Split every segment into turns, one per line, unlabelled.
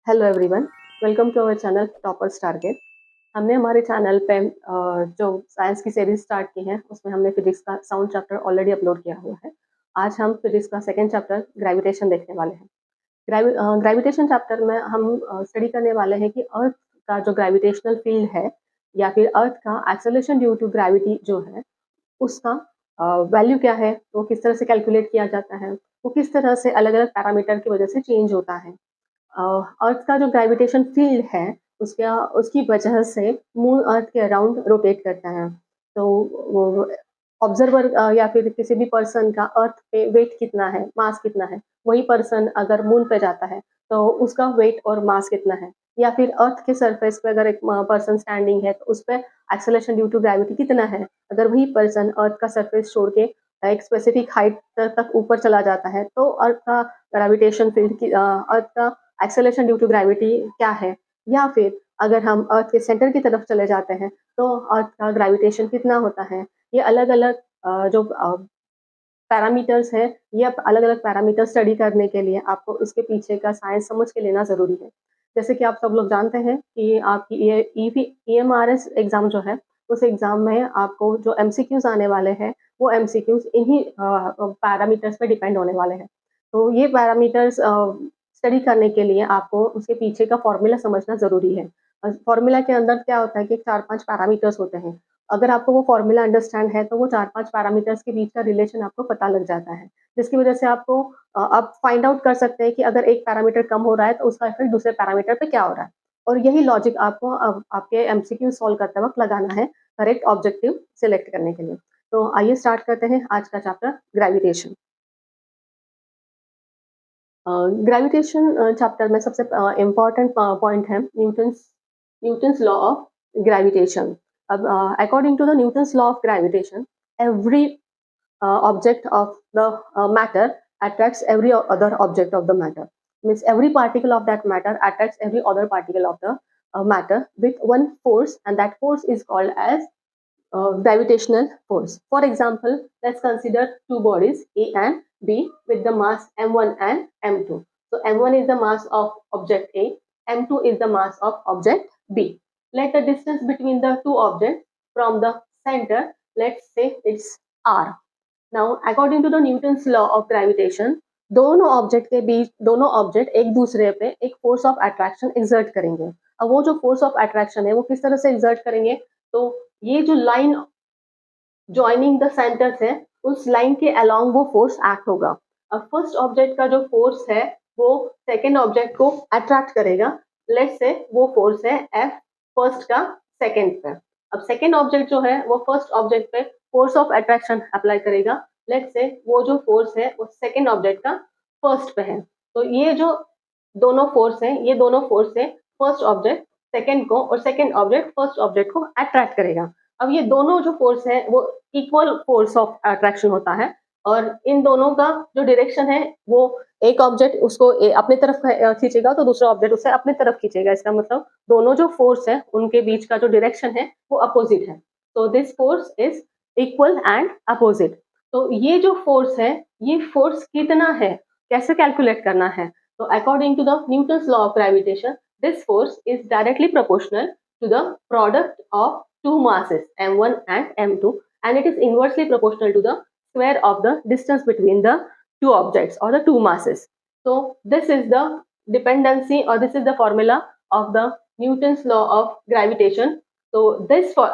Hello everyone, welcome to our channel toppers target. हमने हमारे channel पे जो साइंस की सीरीज स्टार्ट की है उसमें हमने फिजिक्स का साउंड चैप्टर ऑलरेडी अपलोड किया हुआ है। आज हम फिजिक्स का सेकंड चैप्टर ग्रेविटेशन देखने वाले हैं। ग्रेविटेशन चैप्टर में हम स्टडी करने वाले हैं कि अर्थ का जो ग्रेविटेशनल फील्ड है या फिर अर्थ का एक्सेलरेशन ड्यू टू ग्रेविटी जो है उसका वैल्यू क्या है, वो किस तरह से कैलकुलेट किया जाता है, वो किस तरह से अलग अलग पैरामीटर की वजह से चेंज होता है। अर्थ का जो ग्रेविटेशन फील्ड है उसका उसकी वजह से मून अर्थ के अराउंड रोटेट करता है। तो वो ऑब्जर्वर या फिर किसी भी पर्सन का अर्थ पे वेट कितना है, मास कितना है, वही पर्सन अगर मून पे जाता है तो उसका वेट और मास कितना है, या फिर अर्थ के सरफेस पे अगर एक पर्सन स्टैंडिंग है तो उस पर एक्सेलरेशन ड्यू टू ग्रेविटी कितना है। अगर वही पर्सन अर्थ का सरफेस छोड़ के एक स्पेसिफिक हाइट तक ऊपर चला जाता है तो अर्थ का ग्रेविटेशन फील्ड की अर्थ का एक्सेलरेशन ड्यू टू ग्रेविटी क्या है। या फिर अगर हम अर्थ के सेंटर की तरफ चले जाते हैं तो अर्थ का ग्रेविटेशन कितना होता है। ये अलग अलग जो पैरामीटर्स है, ये अलग अलग पैरामीटर स्टडी करने के लिए आपको इसके पीछे का साइंस समझ के लेना जरूरी है। जैसे कि आप सब लोग जानते हैं कि आपकी ये EMRS एग्जाम जो है उस एग्जाम में आपको जो MCQs आने वाले हैं वो MCQs इन्हीं पैरामीटर्स पे डिपेंड होने वाले हैं। तो ये पैरामीटर्स स्टडी करने के लिए आपको उसके पीछे का फॉर्मूला समझना जरूरी है। फॉर्मूला के अंदर क्या होता है कि 4-5 पैरामीटर्स होते हैं। अगर आपको वो फॉर्मूला अंडरस्टैंड है तो वो 4-5 पैरामीटर्स के बीच का रिलेशन आपको पता लग जाता है, जिसकी वजह से आपको आप फाइंड आउट कर सकते हैं कि अगर एक पैरामीटर कम हो रहा है तो उसका इफेक्ट दूसरे पैरामीटर पे क्या हो रहा है। और यही लॉजिक आपको आपके MCQ सॉल्व करते वक्त लगाना है करेक्ट ऑब्जेक्टिव सिलेक्ट करने के लिए। तो आइए स्टार्ट करते हैं आज का चैप्टर ग्रेविटेशन। ग्रेविटेशन चैप्टर में सबसे इम्पॉर्टेंट पॉइंट है न्यूटन्स लॉ ऑफ ग्रेविटेशन। अब according to the Newton's law of gravitation, every object of the matter attracts every other object of the matter. Means every particle of that matter attracts every other particle of the matter with one force, and that force is called as gravitational force. For example, let's consider two bodies A and B with the mass m1 and m2. So m1 is the mass of object A, m2 is the mass of object B. Let the distance between the two objects from the center, let's say it's r. Now, according to the Newton's law of gravitation, दोनों object के बीच दोनों object एक दूसरे पे एक force of attraction exert करेंगे। अब वो जो फोर्स ऑफ अट्रैक्शन है वो किस तरह से एक्सर्ट करेंगे, तो ये जो लाइन ज्वाइनिंग द सेंटर्स है उस लाइन के अलोंग वो फोर्स एक्ट होगा। अब फर्स्ट ऑब्जेक्ट का जो फोर्स है वो सेकेंड ऑब्जेक्ट को अट्रैक्ट करेगा। लेट्स से वो फोर्स है F फर्स्ट का सेकेंड पे। अब सेकेंड ऑब्जेक्ट जो है वो फर्स्ट ऑब्जेक्ट पे फोर्स ऑफ अट्रैक्शन अप्लाई करेगा। लेट्स से वो जो फोर्स है वो सेकेंड ऑब्जेक्ट का फर्स्ट पे है। तो ये जो दोनों फोर्स है, ये दोनों फोर्स से फर्स्ट ऑब्जेक्ट सेकेंड को और सेकेंड ऑब्जेक्ट फर्स्ट ऑब्जेक्ट को अट्रैक्ट करेगा। अब ये दोनों जो फोर्स है वो इक्वल फोर्स ऑफ अट्रैक्शन होता है, और इन दोनों का जो डायरेक्शन है वो एक ऑब्जेक्ट उसको अपने तरफ खींचेगा तो दूसरा ऑब्जेक्ट उसे अपने तरफ खींचेगा। इसका मतलब दोनों जो फोर्स है उनके बीच का जो डायरेक्शन है वो अपोजिट है। तो this force is equal and opposite. तो ये जो फोर्स है, ये फोर्स कितना है, कैसे कैलकुलेट करना है, तो according to the Newton's law of gravitation, this force is directly proportional to the product of two masses m1 and m2, and it is inversely proportional to the square of the distance between the two objects or the two masses. So this is the dependency, or this is the formula of the Newton's law of gravitation. So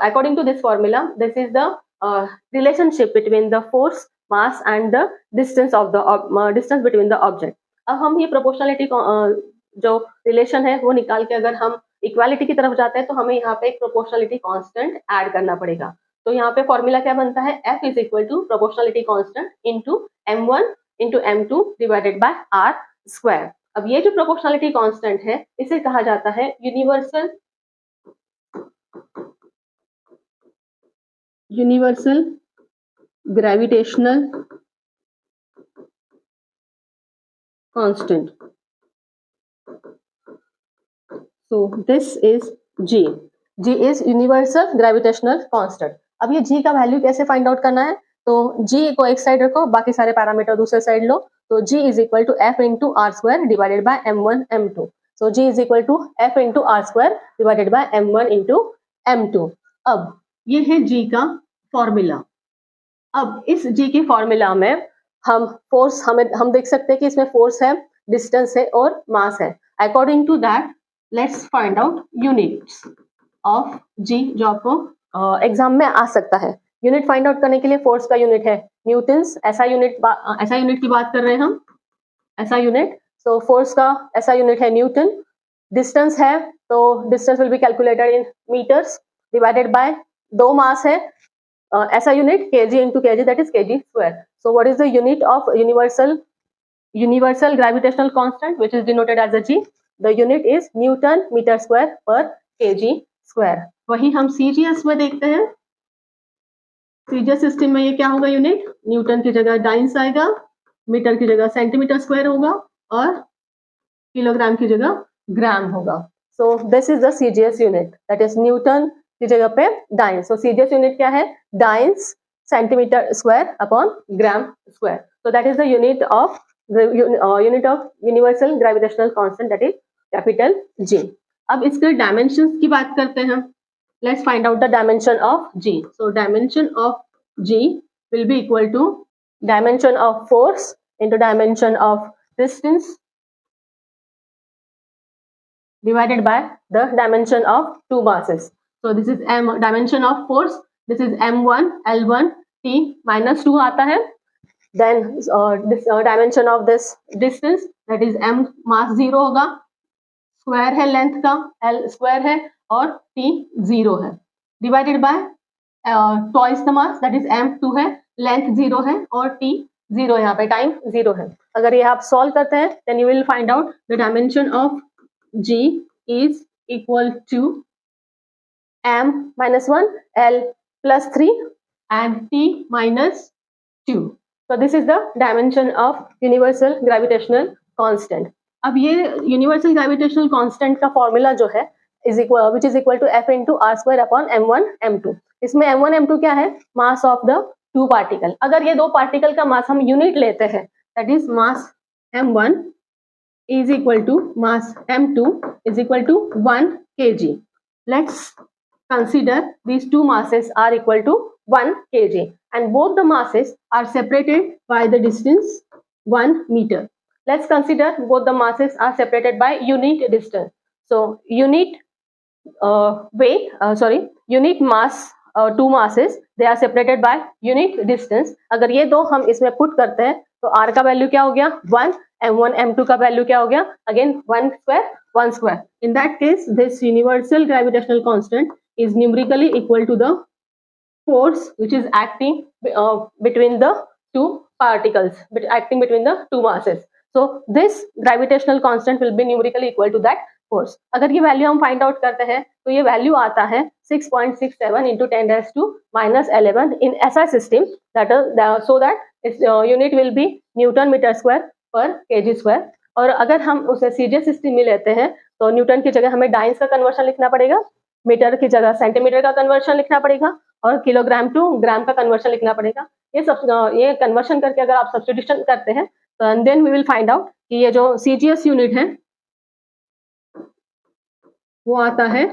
according to this formula, this is the relationship between the force, mass and the distance of the distance between the object. अब हम ये proportionality जो relation है वो निकाल के अगर हम इक्वालिटी की तरफ जाते हैं तो हमें यहाँ पे एक प्रोपोर्शनलिटी कांस्टेंट ऐड करना पड़ेगा। तो यहाँ पे फॉर्मूला क्या बनता है, F is equal to proportionality constant into m1 into m2 divided by r square. अब ये जो प्रोपोर्शनलिटी कांस्टेंट है इसे कहा जाता है universal gravitational constant. So this is G. G is universal gravitational constant. अब ये G का वैल्यू कैसे फाइंड आउट करना है, तो G को एक साइड रखो, बाकी सारे पैरामीटर दूसरे साइड लो। तो G is equal to F into R square divided by m1 m2। So G is equal to F into R square divided by M1 into M2. अब ये है G का फॉर्मूला। अब इस G के फॉर्मूला में हम फोर्स हम देख सकते हैं कि इसमें फोर्स है, डिस्टेंस है और मास है। According to that let's find out units of G जो आपको एग्जाम में आ सकता है। यूनिट फाइंड आउट करने के लिए फोर्स का यूनिट है न्यूटन्स, ऐसा यूनिट की बात कर रहे हैं हम, ऐसा यूनिट। सो फोर्स का ऐसा यूनिट है न्यूटन। डिस्टेंस है तो distance will be calculated in metres divided by दो मास है, ऐसा unit kg into kg, that is kg square. So what is the unit of universal gravitational constant which is denoted as a G? The unit is Newton meter square per kg square. वही हम CGS में देखते हैं। CGS system में ये क्या होगा unit? Newton की जगह डाइंस आएगा, मीटर की जगह सेंटीमीटर स्क्वायर होगा और किलोग्राम की जगह ग्राम होगा। So this is the CGS unit, that is Newton की जगह पे डाइंस। So CGS यूनिट क्या है? Dice centimetre square upon gram square. So that is the unit of universal gravitational constant, that is capital G. अब इसके dimensions की बात करते हैं। Let's find out the dimension of G. So dimension of G will be equal to dimension of force into dimension of distance divided by the dimension of two masses. So this is m dimension of force, this is m1 l1 t minus 2 आता है। Then this dimension of this distance, that is m mass 0 होगा, square है length का, l square है और t 0 है, divided by twice the mass, that is m2 है, length 0 है और t 0 यहाँ पे टाइम 0 है। अगर ये आप सॉल्व करते हैं then you will find out the dimension of G is equal to m minus 1 l plus 3 and t minus 2. So this is the dimension of universal gravitational constant. अब ये universal gravitational constant का formula जो है which is equal to F into R square upon m1 m2. इसमें m1 m2 क्या है? Mass of the two particle. अगर ये दो पार्टिकल का मास हम यूनिट लेते हैं, that is mass m1 is equal to mass m2 is equal to 1 kg. Let's consider these two masses are equal to 1 kg and both the masses are separated by the distance 1 meter. Let's consider both the masses are separated by unit distance. So unit unit mass, two masses they are separated by unit distance. अगर ये दो हम इसमें put करते हैं तो r का value क्या हो गया? 1, m1 m2 का वैल्यू क्या हो गया? Again 1 square. In that case this universal gravitational constant is numerically equal to the force which is acting between the two particles, acting between the two masses. So this gravitational constant will be numerically equal to that force. अगर ये value हम find out करते हैं तो ये value आता है 6.67 into 10 raised to minus 11 in SI system, so that its unit will be Newton meter square per kg square. और अगर हम उसे CGS सिस्टम में लेते हैं तो न्यूटन की जगह हमें डाइंस का कन्वर्शन लिखना पड़ेगा, मीटर की जगह सेंटीमीटर का कन्वर्शन लिखना पड़ेगा और किलोग्राम टू ग्राम का कन्वर्शन लिखना पड़ेगा। ये कन्वर्शन करके अगर आप सब्स्टिट्यूशन करते हैं तो then we will find out कि ये जो CGS यूनिट है वो आता है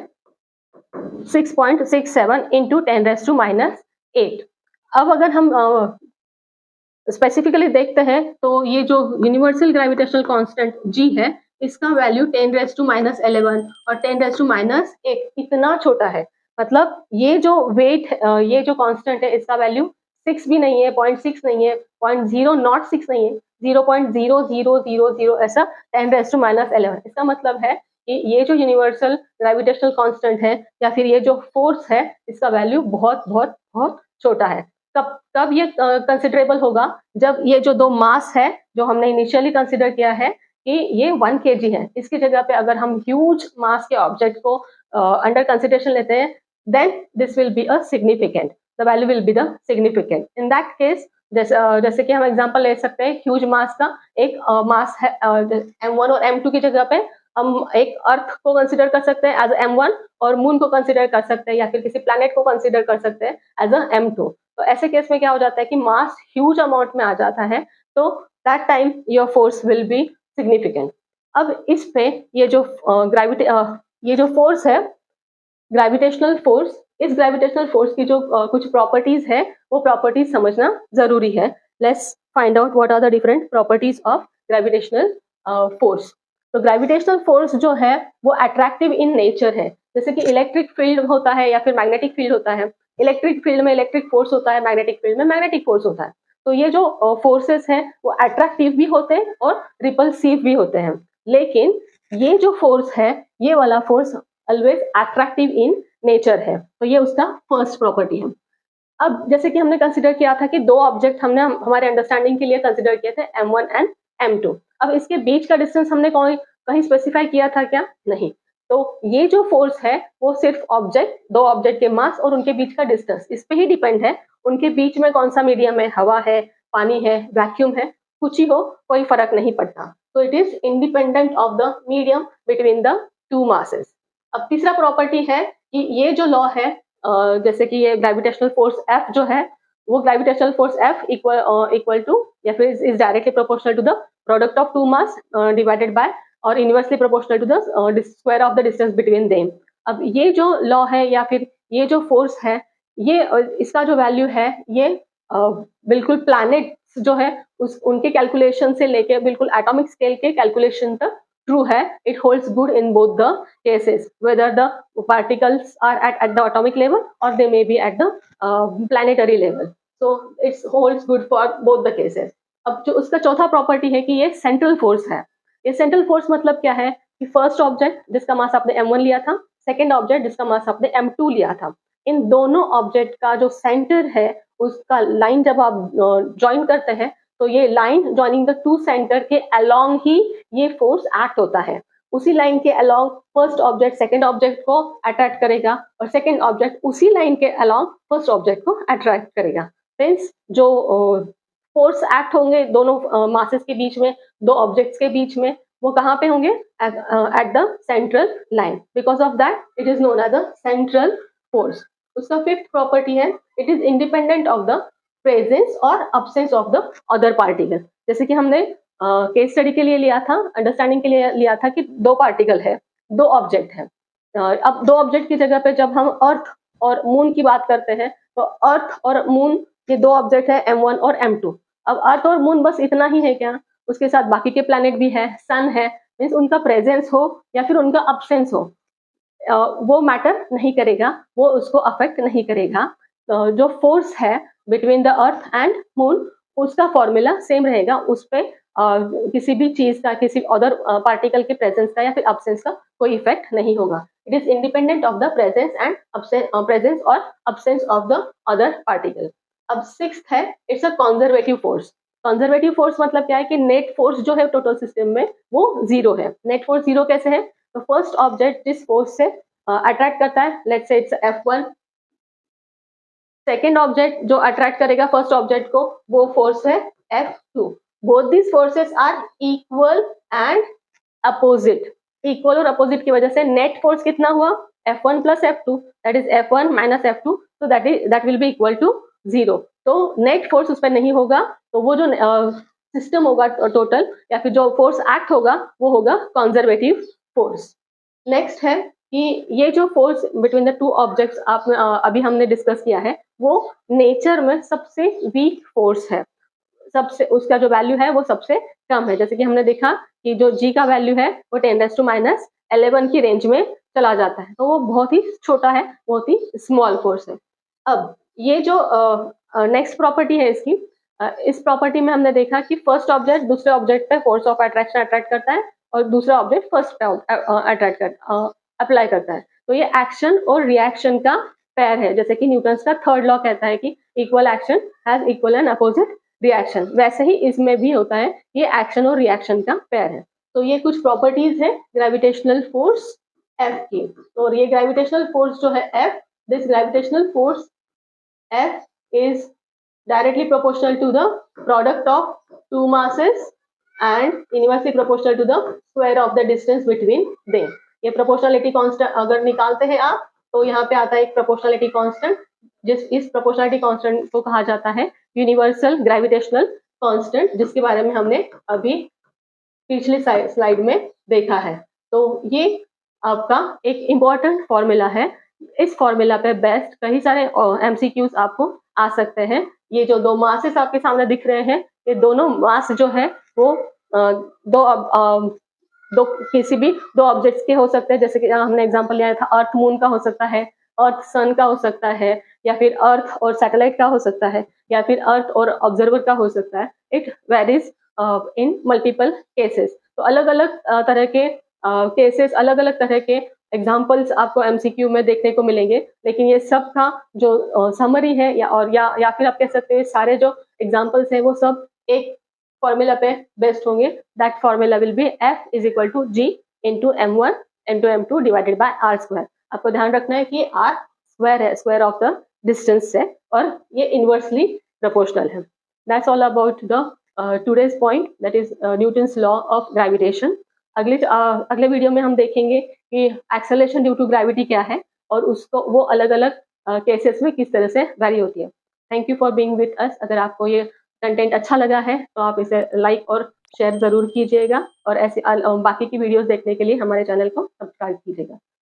6.67 into 10 raised to minus 8. अब अगर हम स्पेसिफिकली देखते हैं तो ये जो यूनिवर्सल ग्रेविटेशनल कांस्टेंट G है इसका वैल्यू 10 raised to minus 11 और 10 raised to minus 8 इतना छोटा है। मतलब ये जो वेट, ये जो कांस्टेंट है इसका वैल्यू 6 भी नहीं है, 0.6 नहीं है, 0.006 नहीं है, 0.0000 ऐसा 10 raised to minus 11। इसका मतलब है कि ये जो यूनिवर्सल ग्रेविटेशनल कांस्टेंट है या फिर ये जो फोर्स है इसका वैल्यू बहुत बहुत बहुत छोटा है। कब ये कंसिडरेबल होगा? जब ये जो दो मास है जो हमने इनिशियली कंसिडर किया है कि ये 1 kg है, इसकी जगह पे अगर हम ह्यूज मास के ऑब्जेक्ट को अंडर कंसिडरेशन लेते हैं then this will be a significant, the value will be the significant. In that case जैसे कि हम एग्जांपल ले सकते हैं, ह्यूज मास का एक मास है m1 और m2 की जगह पे हम एक अर्थ को कंसिडर कर सकते हैं एज m1 और मून को कंसिडर कर सकते हैं या फिर किसी प्लैनेट को कंसिडर कर सकते हैं एज m2। तो ऐसे केस में क्या हो जाता है कि मास ह्यूज अमाउंट में आ जाता है, तो that time your force will be significant. अब इस पे ये जो ये जो फोर्स है ग्रेविटेशनल फोर्स, इस ग्रेविटेशनल फोर्स की जो कुछ प्रॉपर्टीज है वो प्रॉपर्टीज समझना जरूरी है. Let's find out what are the different properties of gravitational force. तो ग्रेविटेशनल फोर्स जो है वो अट्रैक्टिव इन नेचर है. जैसे कि इलेक्ट्रिक फील्ड होता है या फिर मैग्नेटिक फील्ड होता है. इलेक्ट्रिक फील्ड में इलेक्ट्रिक फोर्स होता है, मैग्नेटिक फील्ड में मैग्नेटिक फोर्स होता है. तो ये जो फोर्सेस हैं वो अट्रैक्टिव भी होते हैं और रिपल्सिव भी होते हैं. लेकिन ये जो फोर्स है, ये वाला force always attractive in nature है. तो ये उसका फर्स्ट प्रॉपर्टी है. अब जैसे कि हमने कंसिडर किया था कि दो ऑब्जेक्ट हमने हमारे अंडरस्टैंडिंग के लिए कंसिडर किए थे M1 एंड M2. अब इसके बीच का डिस्टेंस हमने कहीं स्पेसिफाई किया था क्या? नहीं. तो ये जो फोर्स है वो सिर्फ दो ऑब्जेक्ट के मास और उनके बीच का डिस्टेंस, इस पे ही डिपेंड है. उनके बीच में कौन सा मीडियम है, हवा है, पानी है, वैक्यूम है, कुछ ही हो, कोई फर्क नहीं पड़ता. तो it is independent of the medium between the two masses. अब तीसरा प्रॉपर्टी है कि ये जो लॉ है, जैसे कि ये ग्रेविटेशनल फोर्स F जो है, वो gravitational force F equal to या फिर is directly proportional to the product of two mass divided by और inversely proportional to the square of the distance between them. अब ये जो लॉ है या फिर ये जो फोर्स है, ये इसका जो वैल्यू है ये बिल्कुल प्लैनेट जो है उनके कैलकुलेशन से लेके बिल्कुल एटॉमिक स्केल के कैलकुलेशन तक ट्रू है. It holds good in both the cases, whether the particles are at the atomic level or they may be at the planetary level. So it holds good for both the cases. अब जो उसका चौथा property है कि ये central force है. ये central force मतलब क्या है कि फर्स्ट ऑब्जेक्ट जिसका मास आपने M1 लिया था, सेकेंड ऑब्जेक्ट जिसका मास आपने M2 लिया था, इन दोनों ऑब्जेक्ट का जो सेंटर है उसका लाइन जब आप ज्वाइन करते हैं तो ये line joining the two centre के अलोंग ही ये फोर्स एक्ट होता है. उसी लाइन के along first object second object को अट्रैक्ट करेगा और सेकंड ऑब्जेक्ट उसी लाइन के अलोंग फर्स्ट ऑब्जेक्ट को अट्रैक्ट करेगा. फ्रेंड्स, जो फोर्स एक्ट होंगे दोनों मासेस के बीच में, दो ऑब्जेक्ट्स के बीच में, वो कहाँ पे होंगे? At the central line. Because of that it is known as the central force. उसका फिफ्थ प्रॉपर्टी है it is independent of the presence और absence of the other particle. जैसे कि हमने केस स्टडी के लिए लिया था, अंडरस्टैंडिंग के लिए लिया था कि दो पार्टिकल है, दो ऑब्जेक्ट है. अब दो ऑब्जेक्ट की जगह पे जब हम अर्थ और मून की बात करते हैं तो अर्थ और मून ये दो ऑब्जेक्ट है M1 और M2. अब अर्थ और मून बस इतना ही है क्या? उसके साथ बाकी के प्लैनेट भी है, सन है. मीन्स उनका प्रेजेंस हो या फिर उनका अब्सेंस हो वो मैटर नहीं करेगा, वो उसको अफेक्ट नहीं करेगा. जो फोर्स है between the earth and moon उसका फॉर्मूला सेम रहेगा. उस पर किसी भी चीज का, किसी अदर पार्टिकल के प्रेजेंस का या फिर अब्सेंस का कोई इफेक्ट नहीं होगा. It is independent of the presence and presence और absence of the other particle. अब सिक्स्थ है it's a conservative force. Conservative force मतलब क्या है कि नेट फोर्स जो है टोटल सिस्टम में वो जीरो है. नेट फोर्स जीरो कैसे है? तो फर्स्ट ऑब्जेक्ट जिस फोर्स से अट्रैक्ट करता है, let's say it's F1, second object जो अट्रैक्ट करेगा फर्स्ट ऑब्जेक्ट को वो फोर्स है F2. Both these forces are equal and opposite. Equal और अपोजिट की वजह से नेट फोर्स कितना हुआ? F1 plus F2, that is F1 minus F2, so that will be equal to 0. तो नेट फोर्स उस पर नहीं होगा, तो वो जो सिस्टम होगा टोटल या फिर जो फोर्स एक्ट होगा वो होगा कंजर्वेटिव फोर्स. नेक्स्ट है कि ये जो force between the two objects आप अभी हमने डिस्कस किया है वो नेचर में सबसे वीक फोर्स है. सबसे उसका जो वैल्यू है वो सबसे कम है. जैसे कि हमने देखा कि जो G का वैल्यू है वो 10⁻11 की रेंज में चला जाता है. तो वो बहुत ही छोटा है, बहुत ही स्मॉल फोर्स है. अब ये जो नेक्स्ट प्रॉपर्टी है इसकी, इस प्रॉपर्टी में हमने देखा कि फर्स्ट ऑब्जेक्ट दूसरे ऑब्जेक्ट पे फोर्स ऑफ अट्रैक्शन अट्रैक्ट करता है और दूसरा ऑब्जेक्ट फर्स्ट पे अप्लाई करता है. तो ये एक्शन और रिएक्शन का पेयर है. जैसे कि न्यूटन्स का थर्ड लॉ कहता है कि equal action has equal and opposite reaction, वैसे ही इसमें भी होता है, ये एक्शन और रिएक्शन का पेयर है. तो ये कुछ प्रॉपर्टीज है ग्रेविटेशनल फोर्स F की. और ये ग्रेविटेशनल फोर्स जो है F, this gravitational force F is directly proportional to the product of two masses and inversely proportional to the square of the distance between them. ये proportionality constant अगर निकालते हैं आप तो यहाँ पे आता है एक प्रोपोर्शनलिटी कांस्टेंट. इस प्रोपोर्शनलिटी कांस्टेंट को कहा जाता है यूनिवर्सल ग्रेविटेशनल कांस्टेंट, जिसके बारे में हमने अभी पिछली स्लाइड में देखा है। तो ये आपका एक इम्पोर्टेंट फॉर्मूला है। इस फॉर्मूला पे बेस्ड कई सारे एमसीक्यूज आपको आ सकते हैं। ये जो दो मासेस आपके सामने दिख रहे हैं, ये दोनों मास जो है वो दो किसी भी दो ऑब्जेक्ट्स के हो सकते हैं, जैसे कि हमने एग्जांपल लिया था अर्थ मून का हो सकता है, अर्थ सन का हो सकता है, या फिर अर्थ और सैटेलाइट का हो सकता है, या फिर अर्थ और ऑब्जर्वर का हो सकता है। It varies in multiple cases. तो अलग अलग तरह के केसेस, अलग अलग तरह के एग्जाम्पल्स आपको एमसीक्यू में देखने को मिलेंगे, लेकिन ये सब का जो समरी है या फिर आप कह सकते हैं सारे जो एग्जाम्पल्स हैं वो सब एक फॉर्मूला पे बेस्ड होंगे। That formula will be F is equal to G into M1 into M2 divided by R square. आपको ध्यान रखना है कि R स्क्वायर है, स्क्वायर ऑफ द डिस्टेंस है, और ये इनवर्सली प्रोपोर्शनल है। That's all about the today's point, that is Newton's law of gravitation. अगले वीडियो में हम देखेंगे कि एक्सेलरेशन ड्यू टू ग्रेविटी क्या है और उसको वो अलग अलग केसेस में किस तरह से वेरी होती है। Thank you for being with us. अगर आपको ये कंटेंट अच्छा लगा है तो आप इसे लाइक और शेयर जरूर कीजिएगा, और ऐसे बाकी की वीडियोस देखने के लिए हमारे चैनल को सब्सक्राइब कीजिएगा।